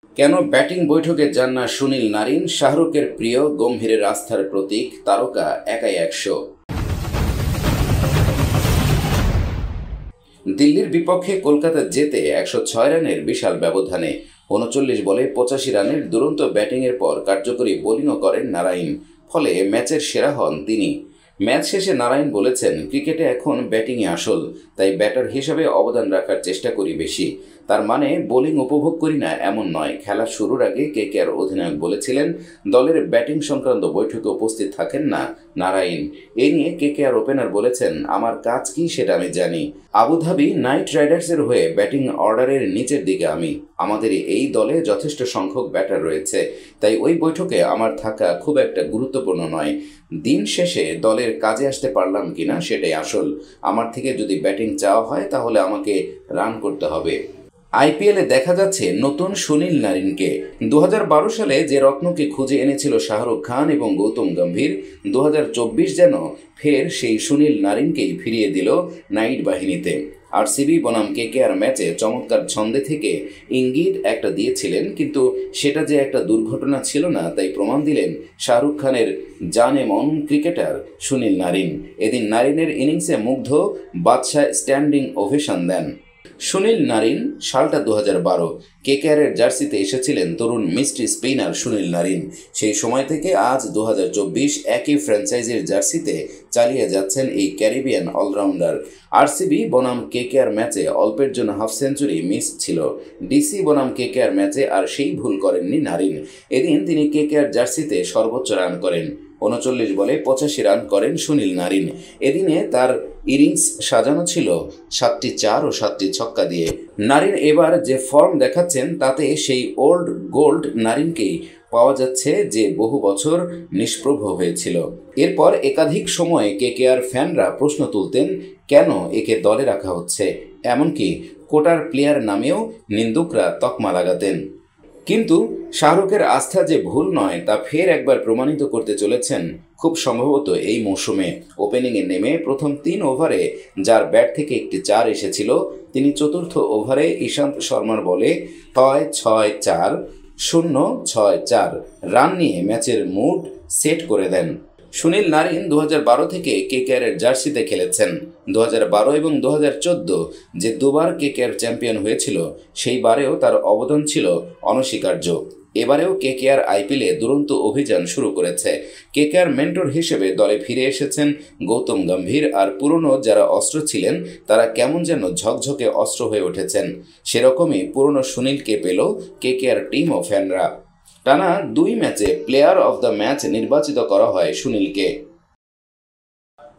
কেন ব্যাটিং বৈঠকে যান না সুনীল নারিন? শাহরুখের প্রিয়, গম্ভীরের আস্থার প্রতীক তারকা, একাই 100। দিল্লির বিপক্ষে কলকাতা জেতে 106 রানের বিশাল ব্যবধানে 39 বলে 85 রানের দুরন্ত ব্যাটিংয়ের পর কার্যকরী বোলিংও করেন নারাইন। ফলে ম্যাচের সেরা হন তিনি। ম্যাচ শেষে নারাইন বলেছেন, ক্রিকেটে এখন ব্যাটিংয়ে আসল, তাই ব্যাটার হিসেবে অবদান রাখার চেষ্টা করি বেশি। তার মানে বোলিং উপভোগ করি না এমন নয়। খেলা শুরুর আগে কেকেআর অধিনায়ক বলেছিলেন দলের ব্যাটিং সংক্রান্ত বৈঠকে উপস্থিত থাকেন না নারাইন। এ নিয়ে কেকেআর ওপেনার বলেছেন, আমার কাজ কি সেটা আমি জানি। আবুধাবি নাইট রাইডার্সের হয়ে ব্যাটিং অর্ডারের নিচের দিকে আমি। আমাদের এই দলে যথেষ্ট সংখ্যক ব্যাটার রয়েছে, তাই ওই বৈঠকে আমার থাকা খুব একটা গুরুত্বপূর্ণ নয়। দিন শেষে দলের কাজে আসতে পারলাম কিনা সেটাই আসল। আমার থেকে যদি ব্যাটিং চাওয়া হয় তাহলে আমাকে রান করতে হবে। আইপিএলে দেখা যাচ্ছে নতুন সুনীল নারিনকে। 2012 সালে যে রত্নকে খুঁজে এনেছিল শাহরুখ খান এবং গৌতম গম্ভীর, 2024 যেন ফের সেই সুনীল নারিনকেই ফিরিয়ে দিল নাইট বাহিনীতে। আরসিবি বনাম কেকেআর ম্যাচে চমৎকার ছন্দে থেকে ইঙ্গিত একটা দিয়েছিলেন, কিন্তু সেটা যে একটা দুর্ঘটনা ছিল না তাই প্রমাণ দিলেন শাহরুখ খানের জানে মন ক্রিকেটার সুনীল নারিন। এদিন নারিনের ইনিংসে মুগ্ধ বাদশাহ স্ট্যান্ডিং ওভেশন দেন। সুনীল নারিন সালটা 2012। কেকেআরের জার্সিতে এসেছিলেন তরুণ মিস্ট্রি স্পিনার সুনীল নারিন। সেই সময় থেকে আজ 2024 একই ফ্র্যাঞ্চাইজির জার্সিতে চালিয়ে যাচ্ছেন এই ক্যারিবিয়ান অলরাউন্ডার। আরসিবি বনাম কেকেআর ম্যাচে অল্পের জন্য হাফ সেঞ্চুরি মিস ছিল। ডিসি বনাম কেকেআর ম্যাচে আর সেই ভুল করেননি নারিন। এদিন তিনি কেকেআর জার্সিতে সর্বোচ্চ রান করেন। 39 বলে 85 রান করেন সুনীল নারিন। এদিনে তার ইনিংস সাজানো ছিল 7টি 4 ও 7টি ছক্কা দিয়ে। নারিন এবার যে ফর্ম দেখাচ্ছেন তাতে সেই ওল্ড গোল্ড নারিনকেই পাওয়া যাচ্ছে, যে বহু বছর নিষ্প্রভ হয়েছিল। এরপর একাধিক সময়ে কেকেআর ফ্যানরা প্রশ্ন তুলতেন, কেন একে দলে রাখা হচ্ছে, এমনকি কোটার প্লেয়ার নামেও নিন্দুকরা তকমা লাগাতেন। কিন্তু শাহরুখের আস্থা যে ভুল নয় তা ফের একবার প্রমাণিত করতে চলেছেন খুব সম্ভবত এই মৌসুমে। ওপেনিংয়ে নেমে প্রথম 3 ওভারে যার ব্যাট থেকে একটি 4 এসেছিল, তিনি চতুর্থ ওভারে ইশান্ত শর্মার বলে 6-6-4 0-6-4 রান নিয়ে ম্যাচের মুড সেট করে দেন। সুনীল নারিন 2012 থেকে কেকেআরের জার্সিতে খেলেছেন। 2012 এবং 2014 যে দুবার কেকেআর চ্যাম্পিয়ন হয়েছিল, সেইবারেও তার অবদান ছিল অনস্বীকার্য। এবারেও কেকেআর আইপিএলে দুরন্ত অভিযান শুরু করেছে। কেকেআর মেন্টর হিসেবে দলে ফিরে এসেছেন গৌতম গম্ভীর, আর পুরনো যারা অস্ত্র ছিলেন তারা কেমন যেন ঝকঝকে অস্ত্র হয়ে উঠেছেন। সেরকমই পুরনো সুনীলকে পেল কেকেআর টিম ও ফ্যানরা। টানা 2 ম্যাচে প্লেয়ার অফ দ্য ম্যাচ নির্বাচিত করা হয় সুনীলকে।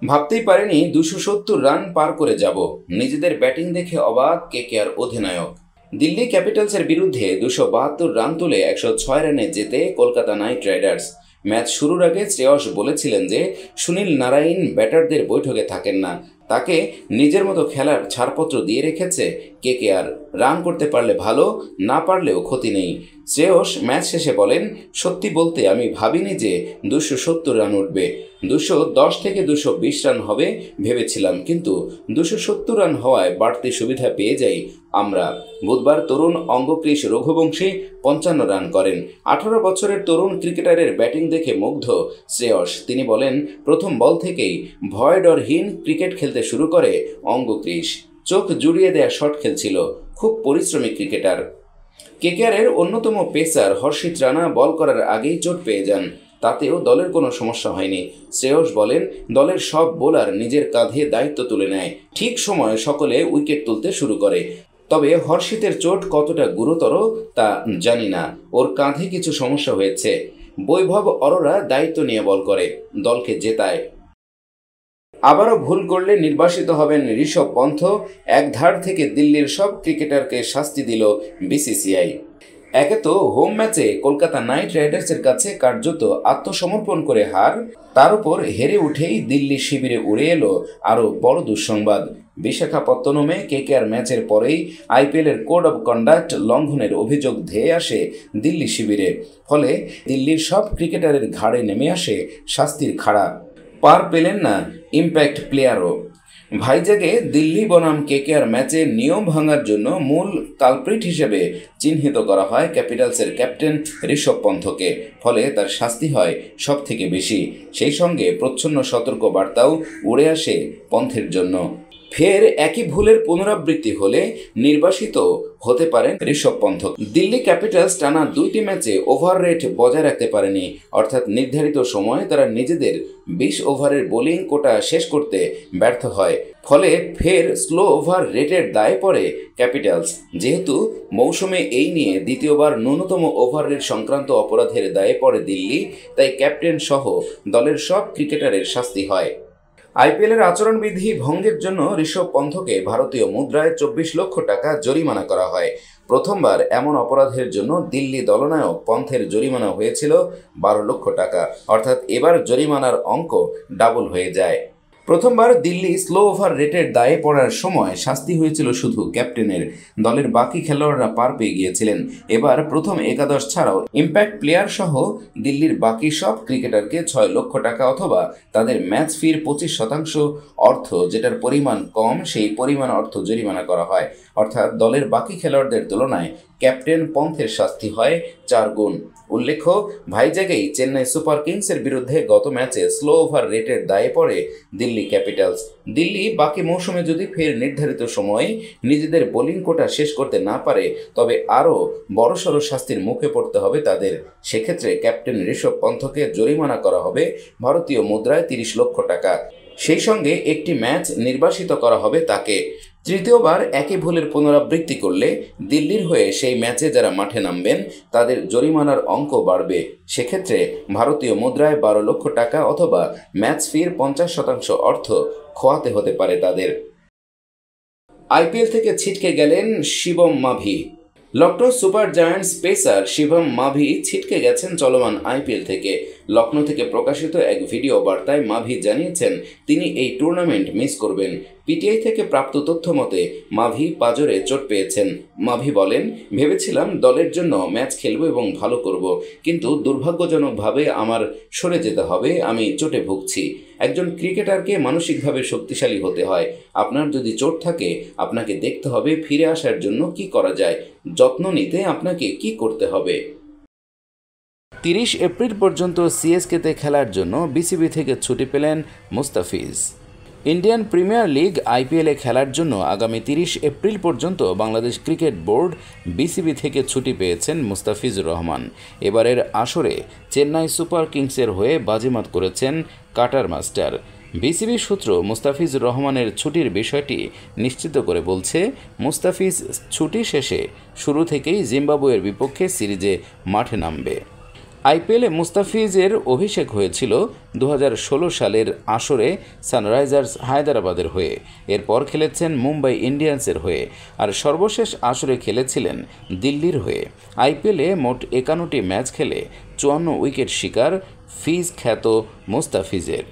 ভাবতেই পারেনি 270 রান পার করে যাব। নিজেদের ব্যাটিং দেখে অবাক কেকেআর অধিনায়ক। দিল্লি ক্যাপিটালসের বিরুদ্ধে 272 রান তুলে 106 রানে জেতে কলকাতা নাইট রাইডার্স। ম্যাচ শুরুর আগে শ্রেয়স বলেছিলেন যে সুনীল নারাইন ব্যাটারদের বৈঠকে থাকেন না, তাকে নিজের মতো খেলার ছাড়পত্র দিয়ে রেখেছে কেকেআর। রান করতে পারলে ভালো, না পারলেও ক্ষতি নেই। শ্রেয়স ম্যাচ শেষে বলেন, সত্যি বলতে আমি ভাবিনি যে 270 রান উঠবে। 210 থেকে 220 রান হবে ভেবেছিলাম, কিন্তু 270 রান হওয়ায় বাড়তি সুবিধা পেয়ে যাই আমরা। বুধবার তরুণ অঙ্গক্রিস রঘুবংশী 55 রান করেন। 18 বছরের তরুণ ক্রিকেটারের ব্যাটিং দেখে মুগ্ধ শ্রেয়স। তিনি বলেন, প্রথম বল থেকেই ভয় ডরহীন ক্রিকেট খেলতে শুরু করে অঙ্গক্রিস। চোখ জুড়িয়ে দেয়া শট খেলছিল। খুব পরিশ্রমী ক্রিকেটার। কেকেআরের অন্যতম পেসার হর্ষিত রানা বল করার আগেই চোট পেয়ে যান, তাতেও দলের কোনো সমস্যা হয়নি। শ্রেয়স বলেন, দলের সব বোলার নিজের কাঁধে দায়িত্ব তুলে নেয়। ঠিক সময়ে সকলে উইকেট তুলতে শুরু করে। তবে হর্ষিতের চোট কতটা গুরুতর তা জানি না। ওর কাঁধে কিছু সমস্যা হয়েছে। বৈভব অরোরা দায়িত্ব নিয়ে বল করে, দলকে জেতায়। আবারও ভুল করলে নির্বাসিত হবেন ঋষভ পন্থ। এক ধার থেকে দিল্লির সব ক্রিকেটারকে শাস্তি দিল বিসিসিআই। একে তো হোম ম্যাচে কলকাতা নাইট রাইডার্সের কাছে কার্যত আত্মসমর্পণ করে হার, তার উপর হেরে উঠেই দিল্লি শিবিরে উড়ে এলো আরও বড় দুঃসংবাদ। বিশাখাপত্তনমে কেকেআর ম্যাচের পরেই আইপিএলের কোড অব কন্ডাক্ট লঙ্ঘনের অভিযোগ ধেয়ে আসে দিল্লি শিবিরে। ফলে দিল্লির সব ক্রিকেটারের ঘাড়ে নেমে আসে শাস্তির খাড়া। পার পেলেন না ইম্প্যাক্ট প্লেয়ারও। ভাইজাগে দিল্লি বনাম কেকেআর ম্যাচে নিয়ম ভাঙার জন্য মূল কালপ্রিট হিসেবে চিহ্নিত করা হয় ক্যাপিটালসের ক্যাপ্টেন ঋষভ পন্থকে। ফলে তার শাস্তি হয় সব থেকে বেশি। সেই সঙ্গে প্রচ্ছন্ন সতর্ক বার্তাও উড়ে আসে পন্থের জন্য। ফের একই ভুলের পুনরাবৃত্তি হলে নির্বাসিত হতে পারেন ঋষভ পন্থ। দিল্লি ক্যাপিটালস টানা 2টি ম্যাচে ওভার রেট বজায় রাখতে পারেনি, অর্থাৎ নির্ধারিত সময়ে তারা নিজেদের 20 ওভারের বোলিং কোটা শেষ করতে ব্যর্থ হয়। ফলে ফের স্লো ওভার রেটের দায়ে পড়ে ক্যাপিটালস। যেহেতু মৌসুমে এই নিয়ে দ্বিতীয়বার ন্যূনতম ওভার রেট সংক্রান্ত অপরাধের দায়ে পড়ে দিল্লি, তাই ক্যাপ্টেন সহ দলের সব ক্রিকেটারের শাস্তি হয়। আইপিএলের আচরণবিধি ভঙ্গের জন্য ঋষভ পন্থকে ভারতীয় মুদ্রায় 24 লক্ষ টাকা জরিমানা করা হয়। প্রথমবার এমন অপরাধের জন্য দিল্লি দলনায়ক পন্থের জরিমানা হয়েছিল 12 লক্ষ টাকা, অর্থাৎ এবার জরিমানার অঙ্ক ডাবল হয়ে যায়। প্রথমবার দিল্লি স্লো ওভার রেটের দায়ে পড়ার সময় শাস্তি হয়েছিল শুধু ক্যাপ্টেনের, দলের বাকি খেলোয়াড়রা পার পেয়ে গিয়েছিলেন। এবার প্রথম একাদশ ছাড়াও ইম্প্যাক্ট প্লেয়ার সহ দিল্লির বাকি সব ক্রিকেটারকে 6 লক্ষ টাকা অথবা তাদের ম্যাচ ফির 25% অর্থ, যেটার পরিমাণ কম সেই পরিমাণ অর্থ জরিমানা করা হয়। অর্থাৎ দলের বাকি খেলোয়াড়দের তুলনায় ক্যাপ্টেন পন্থের শাস্তি হয় 4 গুণ। উল্লেখ্য, ভাইজাগেই চেন্নাই সুপার কিংসের বিরুদ্ধে গত ম্যাচে স্লো ওভার রেটের দায়ে পড়ে দিল্লি ক্যাপিটালস। দিল্লি বাকি মৌসুমে যদি ফের নির্ধারিত সময়ে নিজেদের বোলিং কোটা শেষ করতে না পারে, তবে আরও বড়সড় শাস্তির মুখে পড়তে হবে তাদের। সেক্ষেত্রে ক্যাপ্টেন ঋষভ পন্থকে জরিমানা করা হবে ভারতীয় মুদ্রায় 30 লক্ষ টাকা। সেই সঙ্গে একটি ম্যাচ নির্বাসিত করা হবে তাকে। তৃতীয়বার একই ভুলের পুনরাবৃত্তি করলে দিল্লির হয়ে সেই ম্যাচে যারা মাঠে নামবেন তাদের জরিমানার অঙ্ক বাড়বে। সেক্ষেত্রে ভারতীয় মুদ্রায় 12 লক্ষ টাকা অথবা ম্যাচ ফির 50% অর্থ খোয়াতে হতে পারে তাদের। আইপিএল থেকে ছিটকে গেলেন Shivam Mavi. Lucknow super giants pacer Shivam Mavi ছিটকে গেছেন চলমান আইপিএল থেকে। লখনৌ থেকে প্রকাশিত এক ভিডিও বার্তায় মাভি জানিয়েছেন তিনি এই টুর্নামেন্ট মিস করবেন। পিটিআই থেকে প্রাপ্ত তথ্য মতে মাভি পাজরে চোট পেয়েছেন। মাভি বলেন, ভেবেছিলাম দলের জন্য ম্যাচ খেলব এবং ভালো করব, কিন্তু দুর্ভাগ্যজনকভাবে আমার সরে যেতে হবে। আমি চোটে ভুগছি। একজন ক্রিকেটারকে মানসিকভাবে শক্তিশালী হতে হয়। আপনার যদি চোট থাকে আপনাকে দেখতে হবে ফিরে আসার জন্য কি করা যায়, যত্ন নিতে আপনাকে কি করতে হবে। 30 এপ্রিল পর্যন্ত সিএসকেতে খেলার জন্য বিসিবি থেকে ছুটি পেলেন মুস্তাফিজ। ইন্ডিয়ান প্রিমিয়ার লিগ আইপিএলে খেলার জন্য আগামী 30 এপ্রিল পর্যন্ত বাংলাদেশ ক্রিকেট বোর্ড বিসিবি থেকে ছুটি পেয়েছেন মুস্তাফিজুর রহমান। এবারের আসরে চেন্নাই সুপার কিংসের হয়ে বাজিমাত করেছেন কাটার মাস্টার। বিসিবি সূত্র মুস্তাফিজুর রহমানের ছুটির বিষয়টি নিশ্চিত করে বলছে, মুস্তাফিজ ছুটি শেষে শুরু থেকেই জিম্বাবুয়ের বিপক্ষে সিরিজে মাঠে নামবে। আইপিএলে মুস্তাফিজের অভিষেক হয়েছিল 2016 সালের আসরে সানরাইজার্স হায়দরাবাদের হয়ে। এরপর খেলেছেন মুম্বাই ইন্ডিয়ান্সের হয়ে, আর সর্বশেষ আসরে খেলেছিলেন দিল্লির হয়ে। আইপিএলে মোট 51টি ম্যাচ খেলে 54 উইকেট শিকার ফিজ খ্যাত মুস্তাফিজের।